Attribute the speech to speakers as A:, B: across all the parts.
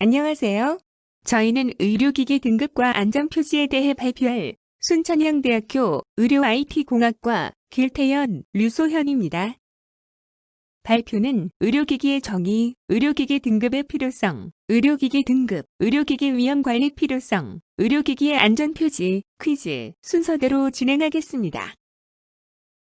A: 안녕하세요. 저희는 의료기기 등급과 안전표시에 대해 발표할 순천향대학교 의료-IT공학과 길태연, 류소현입니다. 발표는 의료기기의 정의, 의료기기 등급의 필요성, 의료기기 등급, 의료기기 위험관리 필요성, 의료기기의 안전표시, 퀴즈 순서대로 진행하겠습니다.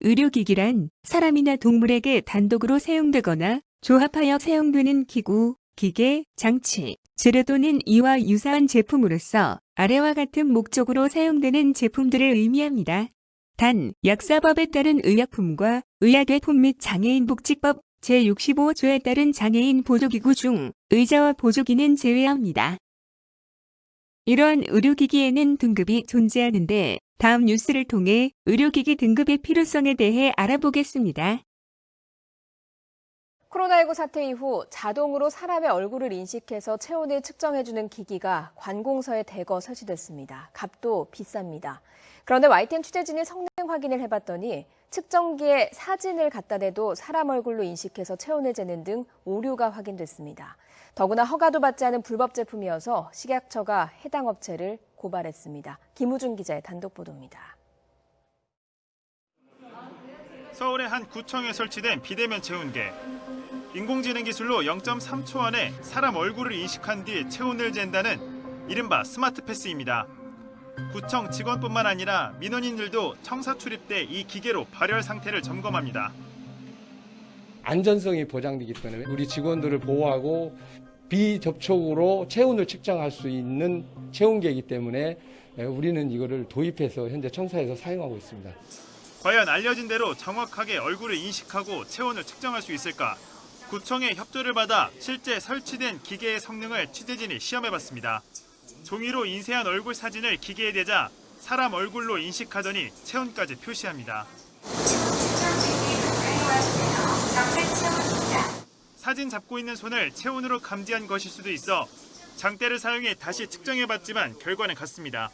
A: 의료기기란 사람이나 동물에게 단독으로 사용되거나 조합하여 사용되는 기구, 기계, 장치, 재료 또는 이와 유사한 제품으로서 아래와 같은 목적으로 사용되는 제품들을 의미합니다. 단, 약사법에 따른 의약품과 의약외품 및 장애인 복지법 제65조에 따른 장애인 보조기구 중 의자와 보조기는 제외합니다. 이러한 의료기기에는 등급이 존재하는데 다음 뉴스를 통해 의료기기 등급의 필요성에 대해 알아보겠습니다.
B: 코로나19 사태 이후 자동으로 사람의 얼굴을 인식해서 체온을 측정해주는 기기가 관공서에 대거 설치됐습니다. 값도 비쌉니다. 그런데 YTN 취재진이 성능 확인을 해봤더니 측정기에 사진을 갖다 대도 사람 얼굴로 인식해서 체온을 재는 등 오류가 확인됐습니다. 더구나 허가도 받지 않은 불법 제품이어서 식약처가 해당 업체를 고발했습니다. 김우준 기자의 단독 보도입니다.
C: 서울의 한 구청에 설치된 비대면 체온계. 인공지능 기술로 0.3초 안에 사람 얼굴을 인식한 뒤 체온을 잰다는 이른바 스마트 패스입니다. 구청 직원뿐만 아니라 민원인들도 청사 출입 때 이 기계로 발열 상태를 점검합니다.
D: 안전성이 보장되기 때문에 우리 직원들을 보호하고 비접촉으로 체온을 측정할 수 있는 체온계이기 때문에 우리는 이거를 도입해서 현재 청사에서 사용하고 있습니다.
C: 과연 알려진 대로 정확하게 얼굴을 인식하고 체온을 측정할 수 있을까? 구청의 협조를 받아 실제 설치된 기계의 성능을 취재진이 시험해봤습니다. 종이로 인쇄한 얼굴 사진을 기계에 대자 사람 얼굴로 인식하더니 체온까지 표시합니다. 사진 잡고 있는 손을 체온으로 감지한 것일 수도 있어 장대를 사용해 다시 측정해봤지만 결과는 같습니다.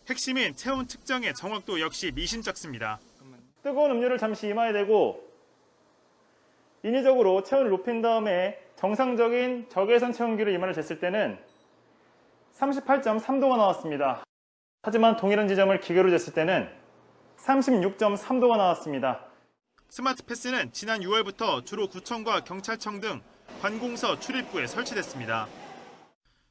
C: 핵심인 체온 측정의 정확도 역시 미심쩍습니다.
E: 뜨거운 음료를 잠시 이마에 대고 인위적으로 체온을 높인 다음에 정상적인 적외선 체온기로 이마를 쟀을 때는 38.3도가 나왔습니다. 하지만 동일한 지점을 기계로 쟀을 때는 36.3도가 나왔습니다.
C: 스마트 패스는 지난 6월부터 주로 구청과 경찰청 등 관공서 출입구에 설치됐습니다.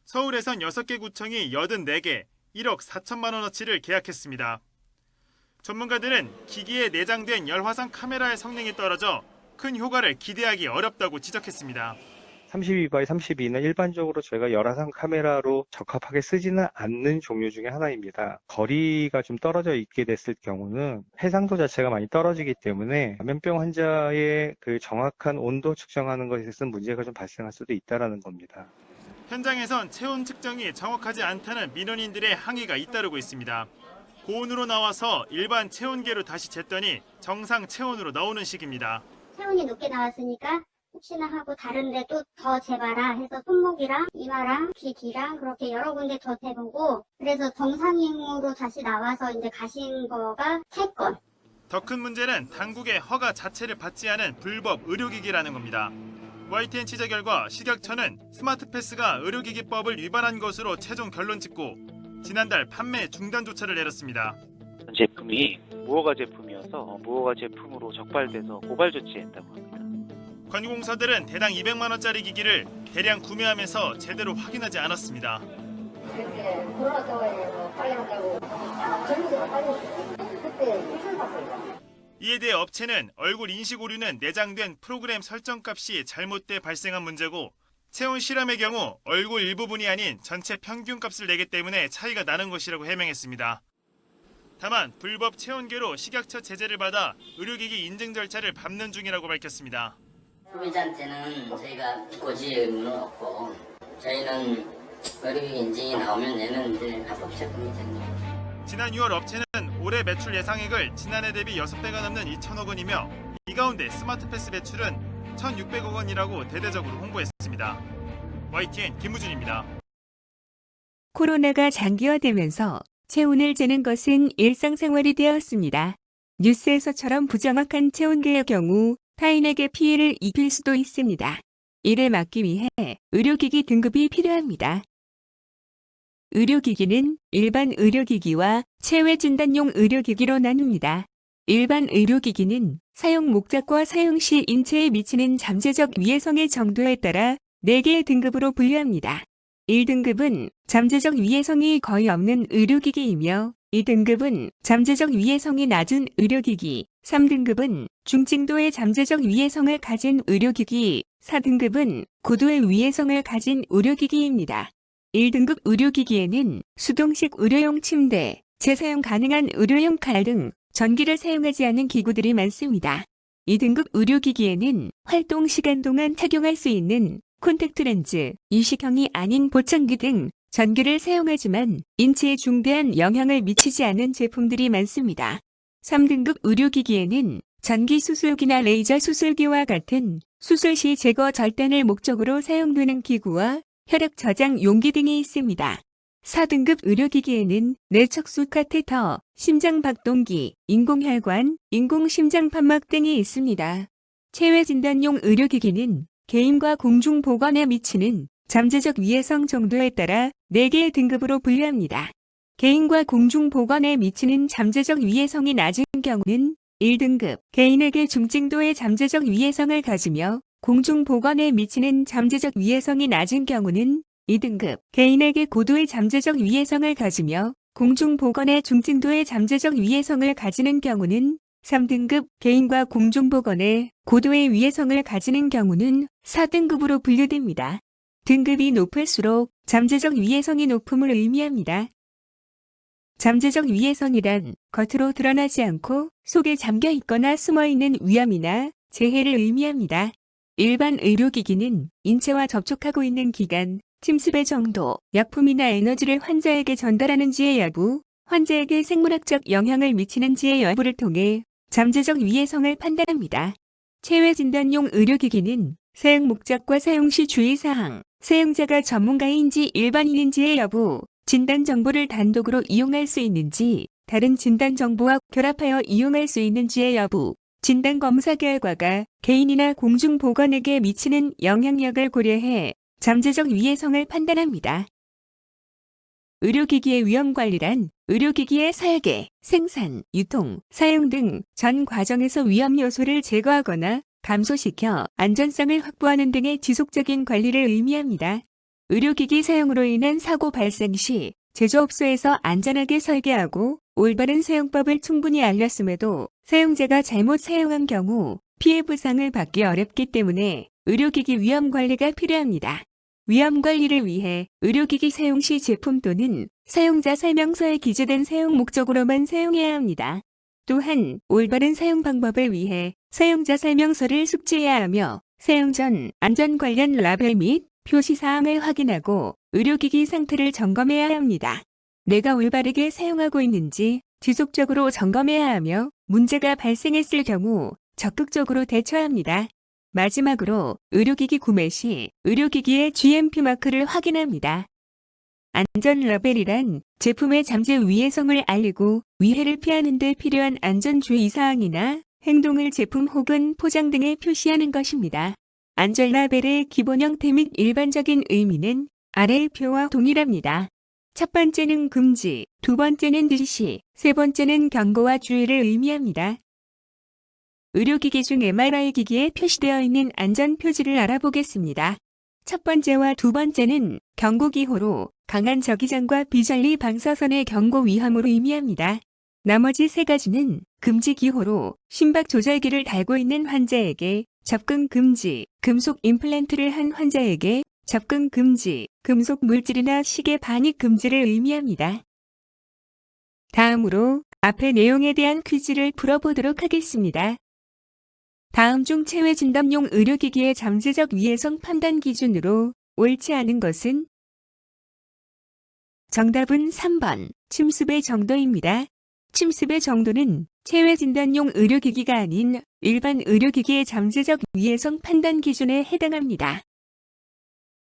C: 서울에선 6개 구청이 84개, 1억 4천만 원어치를 계약했습니다. 전문가들은 기기에 내장된 열화상 카메라의 성능이 떨어져 큰 효과를 기대하기 어렵다고 지적했습니다.
F: 32x32는 일반적으로 저희가 열화상 카메라로 적합하게 쓰지는 않는 종류 중에 하나입니다. 거리가 좀 떨어져 있게 됐을 경우는 해상도 자체가 많이 떨어지기 때문에 감염병 환자의 그 정확한 온도 측정하는 것에 있어서는 문제가 좀 발생할 수도 있다는 겁니다.
C: 현장에선 체온 측정이 정확하지 않다는 민원인들의 항의가 잇따르고 있습니다. 고온으로 나와서 일반 체온계로 다시 쟀더니 정상 체온으로 나오는 식입니다.
G: 체온이 높게 나왔으니까 혹시나 하고 다른데 또 더 재봐라 해서 손목이랑 이마랑 귀 뒤랑 그렇게 여러 군데 더 재보고 그래서 정상으로 다시 나와서 이제 가신 거가 3건.
C: 더 큰 문제는 당국의 허가 자체를 받지 않은 불법 의료기기라는 겁니다. YTN 취재 결과 식약처는 스마트 패스가 의료기기법을 위반한 것으로 최종 결론 짓고 지난달 판매 중단 조처를 내렸습니다.
H: 제품이 무허가 제품이어서 무허가 제품으로 적발돼서 고발 조치했다고 합니다.
C: 관공서들은 대당 200만 원짜리 기기를 대량 구매하면서 제대로 확인하지 않았습니다.
G: 그때 코로나 때문에 빨리 한다고 젊은이가 빨리 그때 일선 봤어요.
C: 이에 대해 업체는 얼굴 인식 오류는 내장된 프로그램 설정값이 잘못돼 발생한 문제고 체온 실험의 경우 얼굴 일부분이 아닌 전체 평균값을 내기 때문에 차이가 나는 것이라고 해명했습니다. 다만 불법 체온계로 식약처 제재를 받아 의료기기 인증 절차를 밟는 중이라고 밝혔습니다.
I: 소비자한테는 저희가 고지 의무는 없고 저희는 의료기기 인증이 나오면 얘는 이제 합법 제품이 됩니다.
C: 지난 6월 업체는 올해 매출 예상액을 지난해 대비 6배가 넘는 2천억 원이며 이 가운데 스마트 패스 매출은 1,600억 원이라고 대대적으로 홍보했습니다. YTN 김우준입니다.
A: 코로나가 장기화되면서 체온을 재는 것은 일상생활이 되었습니다. 뉴스에서처럼 부정확한 체온계의 경우 타인에게 피해를 입힐 수도 있습니다. 이를 막기 위해 의료기기 등급이 필요합니다. 의료기기는 일반 의료기기와 체외진단용 의료기기로 나눕니다. 일반 의료기기는 사용 목적과 사용 시 인체에 미치는 잠재적 위해성의 정도에 따라 4개의 등급으로 분류합니다. 1등급은 잠재적 위해성이 거의 없는 의료기기이며 2등급은 잠재적 위해성이 낮은 의료기기, 3등급은 중증도의 잠재적 위해성을 가진 의료기기, 4등급은 고도의 위해성을 가진 의료기기입니다. 1등급 의료기기에는 수동식 의료용 침대, 재사용 가능한 의료용 칼 등 전기를 사용하지 않은 기구들이 많습니다. 2등급 의료기기에는 활동 시간 동안 착용할 수 있는 콘택트 렌즈, 이식형이 아닌 보청기 등 전기를 사용하지만 인체에 중대한 영향을 미치지 않은 제품들이 많습니다. 3등급 의료기기에는 전기 수술기나 레이저 수술기와 같은 수술 시 제거 절단을 목적으로 사용되는 기구와 혈액 저장 용기 등이 있습니다. 4등급 의료기기에는 뇌척수 카테터, 심장박동기, 인공혈관, 인공심장판막 등이 있습니다. 체외진단용 의료기기는 개인과 공중보건에 미치는 잠재적 위해성 정도에 따라 4개의 등급으로 분류합니다. 개인과 공중보건에 미치는 잠재적 위해성이 낮은 경우는 1등급, 개인에게 중증도의 잠재적 위해성을 가지며 공중보건에 미치는 잠재적 위해성이 낮은 경우는 2등급, 개인에게 고도의 잠재적 위해성을 가지며 공중보건에 중증도의 잠재적 위해성을 가지는 경우는 3등급, 개인과 공중보건에 고도의 위해성을 가지는 경우는 4등급으로 분류됩니다. 등급이 높을수록 잠재적 위해성이 높음을 의미합니다. 잠재적 위해성이란 겉으로 드러나지 않고 속에 잠겨 있거나 숨어 있는 위험이나 재해를 의미합니다. 일반 의료기기는 인체와 접촉하고 있는 기간, 침습의 정도, 약품이나 에너지를 환자에게 전달하는지의 여부, 환자에게 생물학적 영향을 미치는지의 여부를 통해 잠재적 위해성을 판단합니다. 체외진단용 의료기기는 사용 목적과 사용 시 주의사항, 사용자가 전문가인지 일반인인지의 여부, 진단 정보를 단독으로 이용할 수 있는지, 다른 진단 정보와 결합하여 이용할 수 있는지의 여부, 진단 검사 결과가 개인이나 공중보건에게 미치는 영향력을 고려해 잠재적 위해성을 판단합니다. 의료기기의 위험관리란 의료기기의 설계, 생산, 유통, 사용 등 전 과정에서 위험 요소를 제거하거나 감소시켜 안전성을 확보하는 등의 지속적인 관리를 의미합니다. 의료기기 사용으로 인한 사고 발생 시 제조업소에서 안전하게 설계하고 올바른 사용법을 충분히 알렸음에도 사용자가 잘못 사용한 경우 피해 부상을 받기 어렵기 때문에 의료기기 위험관리가 필요합니다. 위험관리를 위해 의료기기 사용 시 제품 또는 사용자 설명서에 기재된 사용 목적으로만 사용해야 합니다. 또한 올바른 사용 방법을 위해 사용자 설명서를 숙지해야 하며 사용 전 안전 관련 라벨 및 표시사항을 확인하고 의료기기 상태를 점검해야 합니다. 내가 올바르게 사용하고 있는지 지속적으로 점검해야 하며 문제가 발생했을 경우 적극적으로 대처합니다. 마지막으로 의료기기 구매 시 의료기기의 GMP 마크를 확인합니다. 안전 라벨이란 제품의 잠재 위해성을 알리고 위해를 피하는 데 필요한 안전 주의사항이나 행동을 제품 혹은 포장 등에 표시하는 것입니다. 안전 라벨의 기본 형태 및 일반적인 의미는 아래의 표와 동일합니다. 첫 번째는 금지, 두 번째는 지시, 세 번째는 경고와 주의를 의미합니다. 의료기기 중 MRI 기기에 표시되어 있는 안전 표지를 알아보겠습니다. 첫 번째와 두 번째는 경고기호로 강한 저기장과 비전리 방사선의 경고 위험으로 의미합니다. 나머지 세 가지는 금지기호로 심박 조절기를 달고 있는 환자에게 접근 금지, 금속 임플란트를 한 환자에게 접근 금지, 금속 물질이나 시계 반입 금지를 의미합니다. 다음으로 앞의 내용에 대한 퀴즈를 풀어보도록 하겠습니다. 다음 중 체외진단용 의료기기의 잠재적 위해성 판단 기준으로 옳지 않은 것은? 정답은 3번, 침습의 정도입니다. 침습의 정도는 체외진단용 의료기기가 아닌 일반 의료기기의 잠재적 위해성 판단 기준에 해당합니다.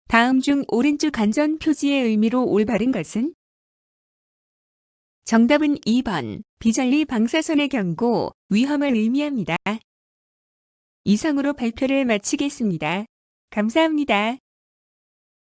A: 다음 중 오른쪽 안전 표지의 의미로 올바른 것은? 정답은 2번, 비전리 방사선의 경고, 위험을 의미합니다. 이상으로 발표를 마치겠습니다. 감사합니다.